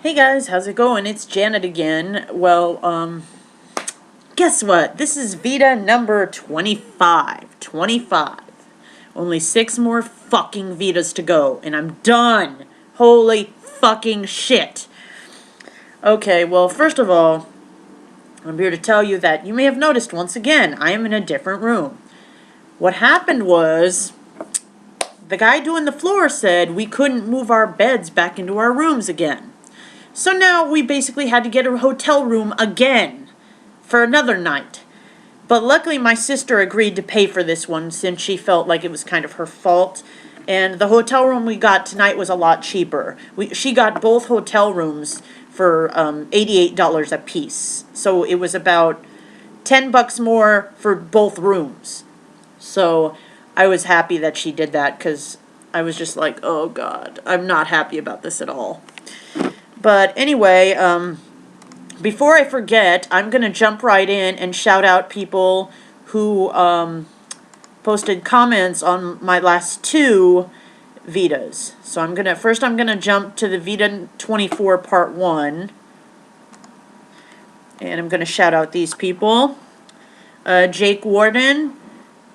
Hey guys, how's it going? It's Janet again. Well, guess what? This is VEDA number 25. 25. Only 6 more fucking VEDAs to go, and I'm done. Holy fucking shit. Okay, well, first of all, I'm here to tell you that you may have noticed once again, I am in a different room. What happened was, the guy doing the floor said we couldn't move our beds back into our rooms again. So now we basically had to get a hotel room again for another night. But luckily my sister agreed to pay for this one since she felt like it was kind of her fault. And the hotel room we got tonight was a lot cheaper. She got both hotel rooms for $88 a piece. So it was about $10 more for both rooms. So I was happy that she did that because I was just like, oh God, I'm not happy about this at all. But anyway, before I forget, I'm going to jump right in and shout out people who posted comments on my last 2 VEDAs. So I'm going to jump to the VEDA 24 part 1. And I'm going to shout out these people. Jake Warden,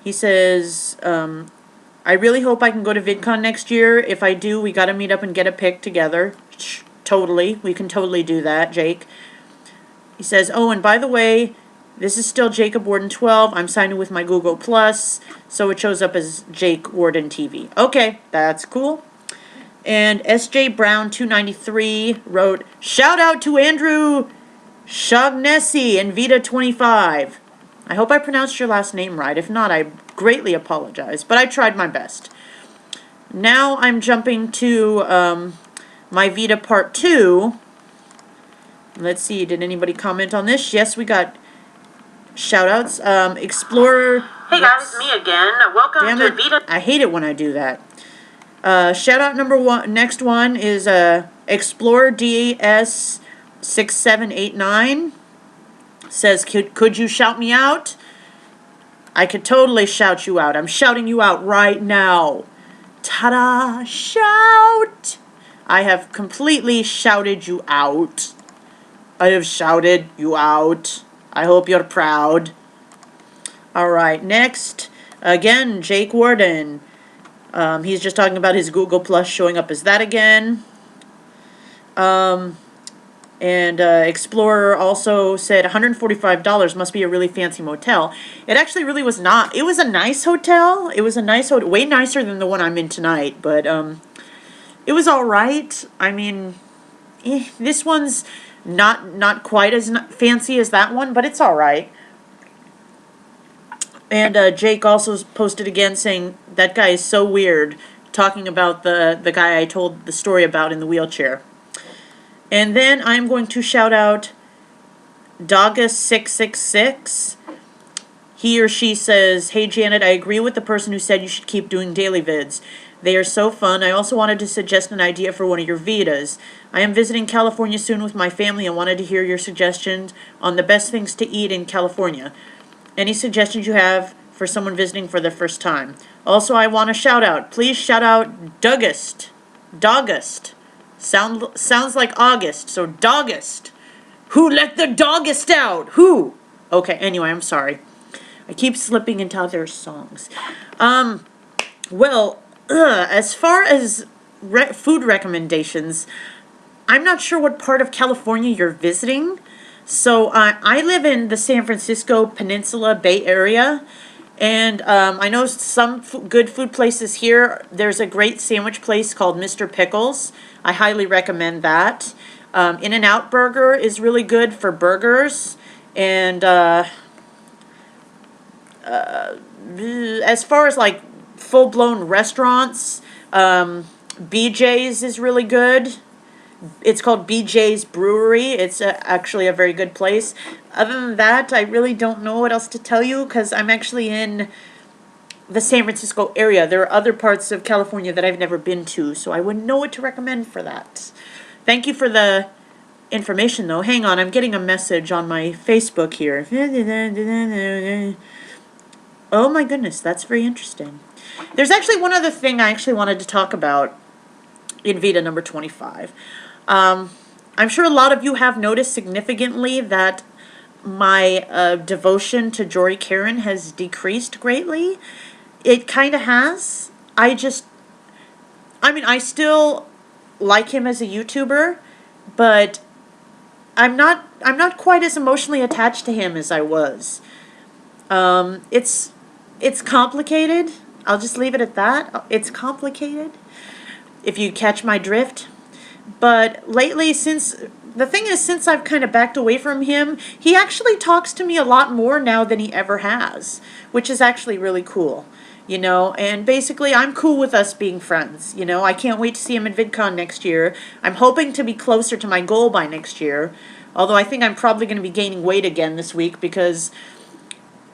he says, I really hope I can go to VidCon next year. If I do, we got to meet up and get a pic together. Totally. We can totally do that, Jake. He says, oh, and by the way, this is still Jacob Warden 12. I'm signed in with my Google Plus, so it shows up as Jake Warden TV. Okay, that's cool. And SJ Brown 293 wrote, shout out to Andrew Shaughnessy in VEDA 25. I hope I pronounced your last name right. If not, I greatly apologize, but I tried my best. Now I'm jumping to my VEDA part 2. Let's see, did anybody comment on this? Yes, we got shout-outs. Explorer. Hey guys, me again. Welcome to VEDA. I hate it when I do that. Shout-out number 1, next one is Explorer DS 6789. Says, could you shout me out? I could totally shout you out. I'm shouting you out right now. Ta-da! Shout! I have completely shouted you out. I have shouted you out. I hope you're proud. Alright, next. Again, Jake Warden. He's just talking about his Google Plus showing up as that again. And Explorer also said $145 must be a really fancy motel. It actually really was not. It was a nice hotel. It was a nice hotel. Way nicer than the one I'm in tonight. But, it was all right. I mean, this one's not quite as fancy as that one, but it's all right. And Jake also posted again saying, that guy is so weird, talking about the guy I told the story about in the wheelchair. And then I'm going to shout out Doggus666. He or she says, hey Janet, I agree with the person who said you should keep doing daily vids. They are so fun. I also wanted to suggest an idea for one of your VEDAs. I am visiting California soon with my family and wanted to hear your suggestions on the best things to eat in California. Any suggestions you have for someone visiting for the first time? Also, I want a shout out. Please shout out Doggust. Doggust. Sounds like August, so Doggust. Who let the doggust out? Who? Okay, anyway, I'm sorry. I keep slipping into other songs. Well, as far as food recommendations, I'm not sure what part of California you're visiting. So I live in the San Francisco Peninsula Bay Area, and I know some good food places here. There's a great sandwich place called Mr. Pickles. I highly recommend that. In-N-Out Burger is really good for burgers, and as far as like full-blown restaurants, BJ's is really good. It's called BJ's Brewery. It's actually a very good place. Other than that, I really don't know what else to tell you because I'm actually in the San Francisco area. There are other parts of California that I've never been to, so I wouldn't know what to recommend for that. Thank you for the information, though. Hang on, I'm getting a message on my Facebook here. Oh my goodness, that's very interesting. There's actually one other thing I actually wanted to talk about in VEDA number 25. I'm sure a lot of you have noticed significantly that my devotion to Jory Caron has decreased greatly. It kind of has. I still like him as a YouTuber, but I'm not quite as emotionally attached to him as I was. It's complicated. I'll just leave it at that. It's complicated, if you catch my drift. But lately, since I've kind of backed away from him, he actually talks to me a lot more now than he ever has, which is actually really cool. And basically I'm cool with us being friends. I can't wait to see him at VidCon next year. I'm hoping to be closer to my goal by next year, although I think I'm probably going to be gaining weight again this week because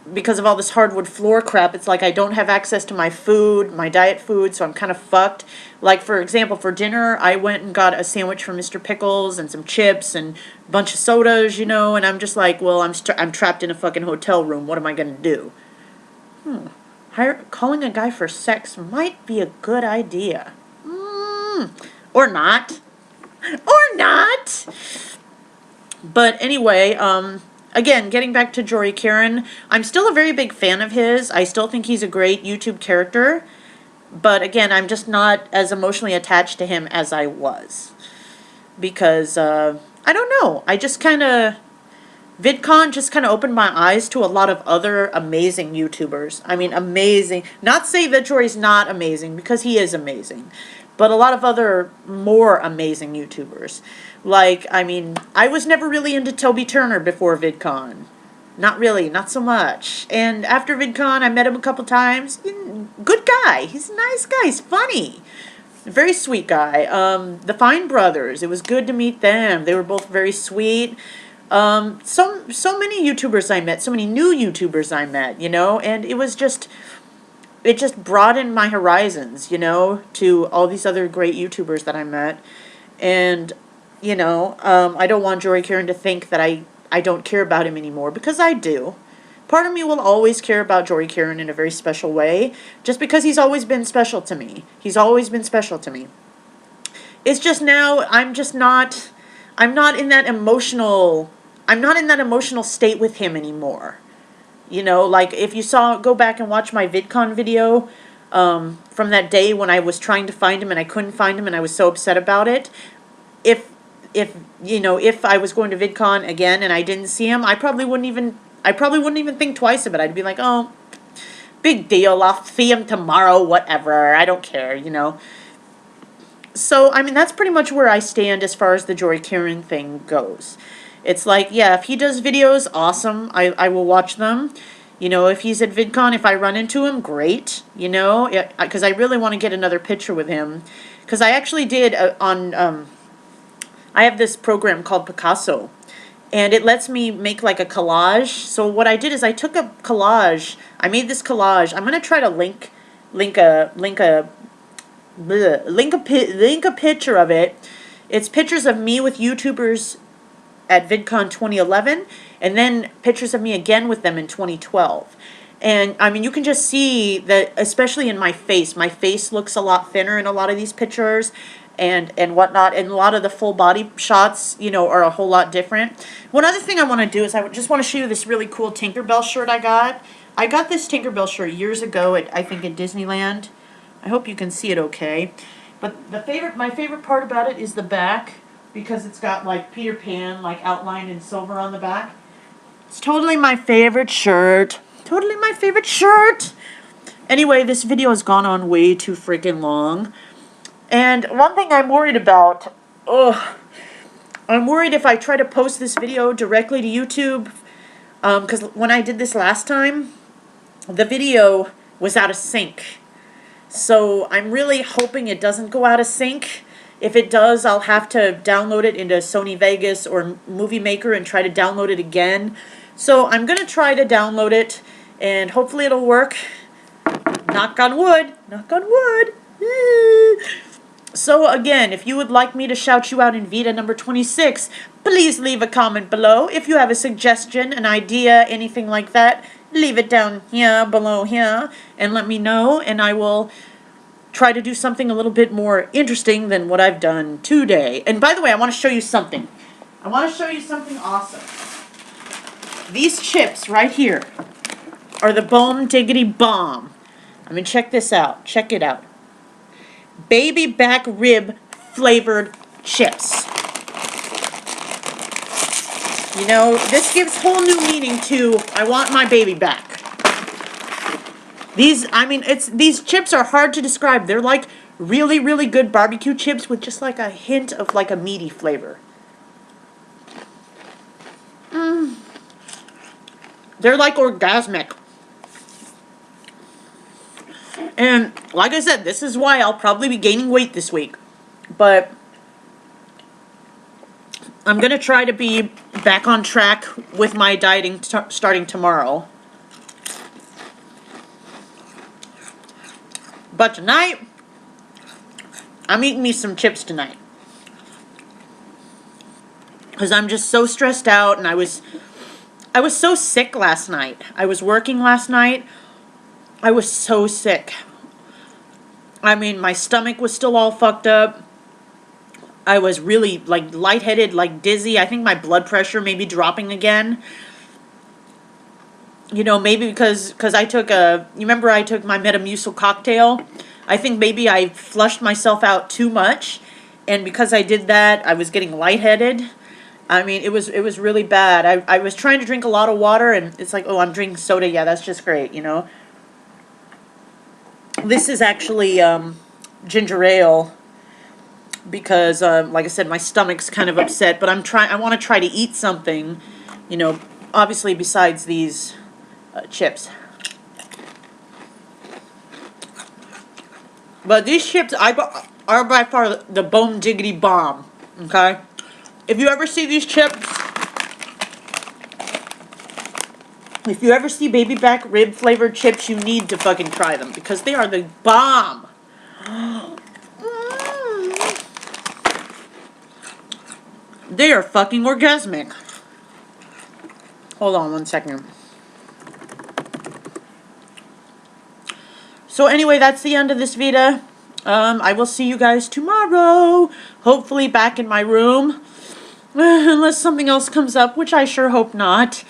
of all this hardwood floor crap. It's like I don't have access to my food, my diet food, so I'm kind of fucked. Like, for example, for dinner, I went and got a sandwich from Mr. Pickles and some chips and a bunch of sodas, and I'm just like, well, I'm trapped in a fucking hotel room. What am I going to do? Calling a guy for sex might be a good idea. Or not. Or not! But anyway, again, getting back to Jory Caron, I'm still a very big fan of his. I still think he's a great YouTube character. But again, I'm just not as emotionally attached to him as I was. Because, I don't know. VidCon just kind of opened my eyes to a lot of other amazing YouTubers. I mean, amazing. Not say that Jory's not amazing, because he is amazing. But a lot of other more amazing YouTubers. Like, I was never really into Toby Turner before VidCon. Not really, not so much. And after VidCon, I met him a couple times. Good guy. He's a nice guy. He's funny. Very sweet guy. The Fine Brothers. It was good to meet them. They were both very sweet. So many YouTubers I met. So many new YouTubers I met, And it just broadened my horizons, to all these other great YouTubers that I met. And, I don't want Jory Caron to think that I don't care about him anymore, because I do. Part of me will always care about Jory Caron in a very special way, just because he's always been special to me. He's always been special to me. It's just now, I'm not in that emotional state with him anymore. Like if you go back and watch my VidCon video from that day when I was trying to find him and I couldn't find him and I was so upset about it. If I was going to VidCon again and I didn't see him, I probably wouldn't even think twice of it. I'd be like, oh, big deal. I'll see him tomorrow, whatever. I don't care, So, that's pretty much where I stand as far as the Jory Caron thing goes. It's like, yeah, if he does videos, awesome. I will watch them. If he's at VidCon, if I run into him, great. Because I really want to get another picture with him. Because I actually did I have this program called Picasso. And it lets me make like a collage. So what I did is I took a collage. I made this collage. I'm going to try to link a picture of it. It's pictures of me with YouTubers at VidCon 2011, and then pictures of me again with them in 2012. And you can just see that, especially in my face looks a lot thinner in a lot of these pictures and whatnot, and a lot of the full body shots, are a whole lot different. One other thing I want to do is I just want to show you this really cool Tinkerbell shirt I got. I got this Tinkerbell shirt years ago I think at Disneyland. I hope you can see it okay. But my favorite part about it is the back, because it's got like Peter Pan like outlined in silver on the back. It's totally my favorite shirt. Totally my favorite shirt. Anyway, this video has gone on way too freaking long. And one thing I'm worried about, I'm worried if I try to post this video directly to YouTube, because when I did this last time, the video was out of sync. So I'm really hoping it doesn't go out of sync. If it does, I'll have to download it into Sony Vegas or Movie Maker and try to download it again. So I'm going to try to download it, and hopefully it'll work. Knock on wood. Knock on wood. So again, if you would like me to shout you out in VEDA number 26, please leave a comment below. If you have a suggestion, an idea, anything like that, leave it down here, below here, and let me know, and I will try to do something a little bit more interesting than what I've done today. And by the way, I want to show you something. I want to show you something awesome. These chips right here are the Bone Diggity Bomb. I mean, check this out. Check it out. Baby back rib flavored chips. You know, this gives whole new meaning to I want my baby back. These chips are hard to describe. They're like really, really good barbecue chips with just like a hint of like a meaty flavor. They're like orgasmic. And like I said, this is why I'll probably be gaining weight this week. But I'm going to try to be back on track with my dieting starting tomorrow. But tonight, I'm eating me some chips tonight. Because I'm just so stressed out, and I was so sick last night. I was working last night. I was so sick. I mean, my stomach was still all fucked up. I was really, like, lightheaded, like, dizzy. I think my blood pressure may be dropping again. You know, maybe because I took you remember I took my Metamucil cocktail? I think maybe I flushed myself out too much. And because I did that, I was getting lightheaded. I mean, it was really bad. I was trying to drink a lot of water, and it's like, oh, I'm drinking soda. Yeah, that's just great, you know. This is actually ginger ale because, like I said, my stomach's kind of upset. But I want to try to eat something, you know, obviously besides these chips. But these chips are by far the Bone Diggity Bomb. Okay. If you ever see these chips, if you ever see baby back rib flavored chips, you need to fucking try them because they are the bomb. They are fucking orgasmic. Hold on one second. So anyway, that's the end of this VEDA. I will see you guys tomorrow. Hopefully back in my room. Unless something else comes up, which I sure hope not.